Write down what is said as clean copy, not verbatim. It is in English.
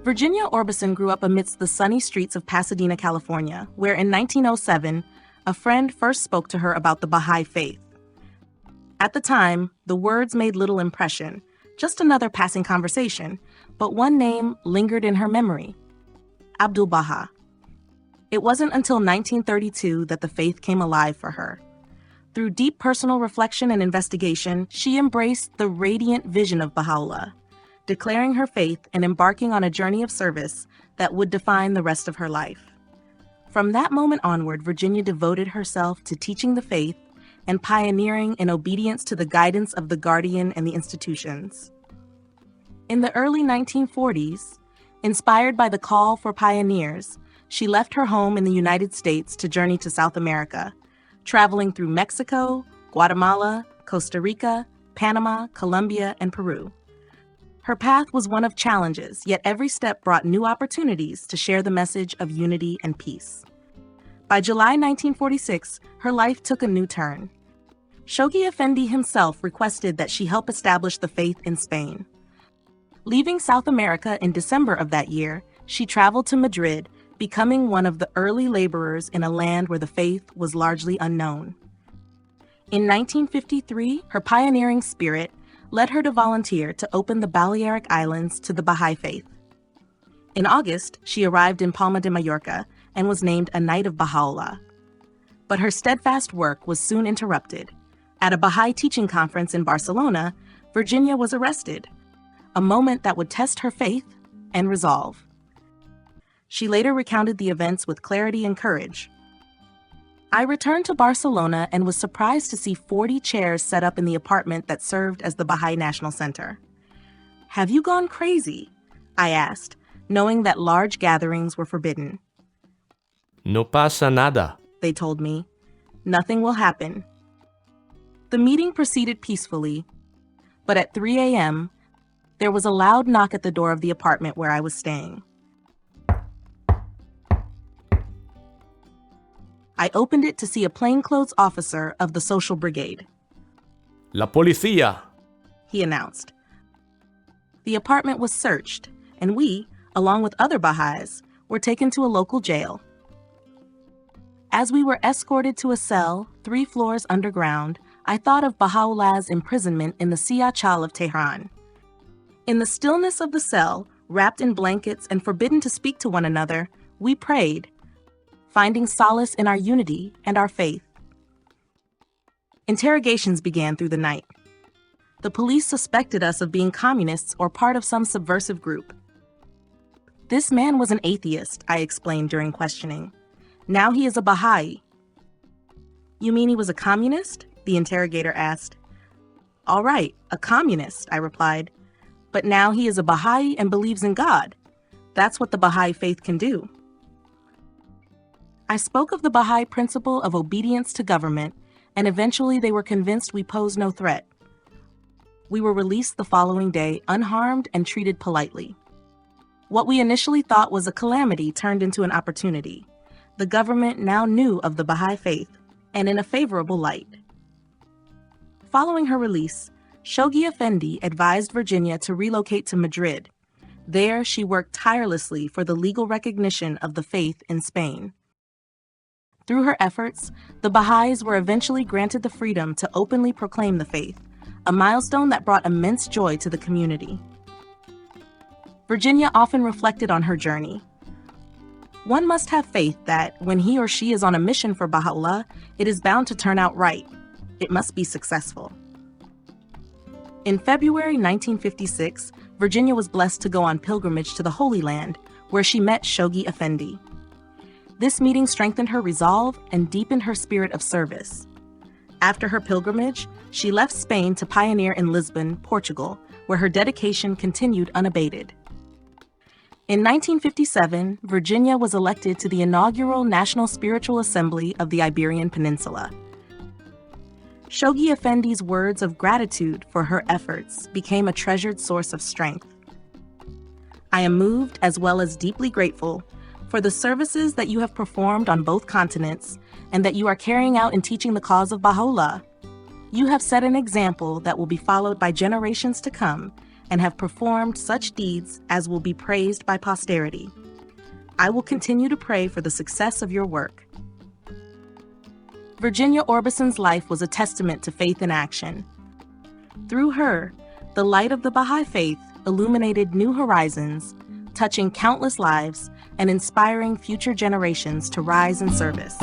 Virginia Orbison grew up amidst the sunny streets of Pasadena, California, where in 1907, a friend first spoke to her about the Bahá'í Faith. At the time, the words made little impression, just another passing conversation, but one name lingered in her memory: Abdu'l-Bahá. It wasn't until 1932 that the faith came alive for her. Through deep personal reflection and investigation, she embraced the radiant vision of Bahá'u'lláh, declaring her faith and embarking on a journey of service that would define the rest of her life. From that moment onward, Virginia devoted herself to teaching the faith and pioneering in obedience to the guidance of the guardian and the institutions. In the early 1940s, inspired by the call for pioneers, she left her home in the United States to journey to South America, traveling through Mexico, Guatemala, Costa Rica, Panama, Colombia, and Peru. Her path was one of challenges, yet every step brought new opportunities to share the message of unity and peace. By July 1946, her life took a new turn. Shoghi Effendi himself requested that she help establish the faith in Spain. Leaving South America in December of that year, she traveled to Madrid, becoming one of the early laborers in a land where the faith was largely unknown. In 1953, her pioneering spirit led her to volunteer to open the Balearic Islands to the Baha'i Faith. In August, she arrived in Palma de Mallorca and was named a Knight of Bahá'u'lláh. But her steadfast work was soon interrupted. At a Baha'i teaching conference in Barcelona, Virginia was arrested, a moment that would test her faith and resolve. She later recounted the events with clarity and courage. "I returned to Barcelona and was surprised to see 40 chairs set up in the apartment that served as the Baha'i National Center. 'Have you gone crazy?' I asked, knowing that large gatherings were forbidden. 'No pasa nada,' they told me. 'Nothing will happen.' The meeting proceeded peacefully, but at 3 a.m., there was a loud knock at the door of the apartment where I was staying. I opened it to see a plainclothes officer of the Social Brigade. 'La policía,' he announced. The apartment was searched, and we, along with other Baha'is, were taken to a local jail. As we were escorted to a cell 3 floors underground, I thought of Baha'u'llah's imprisonment in the Siyah-Chal of Tehran. In the stillness of the cell, wrapped in blankets and forbidden to speak to one another, we prayed, finding solace in our unity and our faith. Interrogations began through the night. The police suspected us of being communists or part of some subversive group. "This man was an atheist," I explained during questioning. "Now he is a Baha'i." "You mean he was a communist?" the interrogator asked. "All right, a communist," I replied. "But now he is a Baha'i and believes in God. That's what the Baha'i faith can do." I spoke of the Baha'i principle of obedience to government, and eventually they were convinced we posed no threat. We were released the following day, unharmed and treated politely. What we initially thought was a calamity turned into an opportunity. The government now knew of the Baha'i faith, and in a favorable light. Following her release, Shoghi Effendi advised Virginia to relocate to Madrid. There, she worked tirelessly for the legal recognition of the faith in Spain. Through her efforts, the Baha'is were eventually granted the freedom to openly proclaim the faith, a milestone that brought immense joy to the community. Virginia often reflected on her journey. One must have faith that, when he or she is on a mission for Baha'u'lláh, it is bound to turn out right. It must be successful. In February 1956, Virginia was blessed to go on pilgrimage to the Holy Land, where she met Shoghi Effendi. This meeting strengthened her resolve and deepened her spirit of service. After her pilgrimage, she left Spain to pioneer in Lisbon, Portugal, where her dedication continued unabated. In 1957, Virginia was elected to the inaugural National Spiritual Assembly of the Iberian Peninsula. Shoghi Effendi's words of gratitude for her efforts became a treasured source of strength. "I am moved as well as deeply grateful for the services that you have performed on both continents and that you are carrying out in teaching the cause of Baha'u'lláh. You have set an example that will be followed by generations to come, and have performed such deeds as will be praised by posterity. I will continue to pray for the success of your work. Virginia Orbison's life was a testament to faith in action. Through her, the light of the Bahá'í Faith illuminated new horizons, touching countless lives and inspiring future generations to rise in service.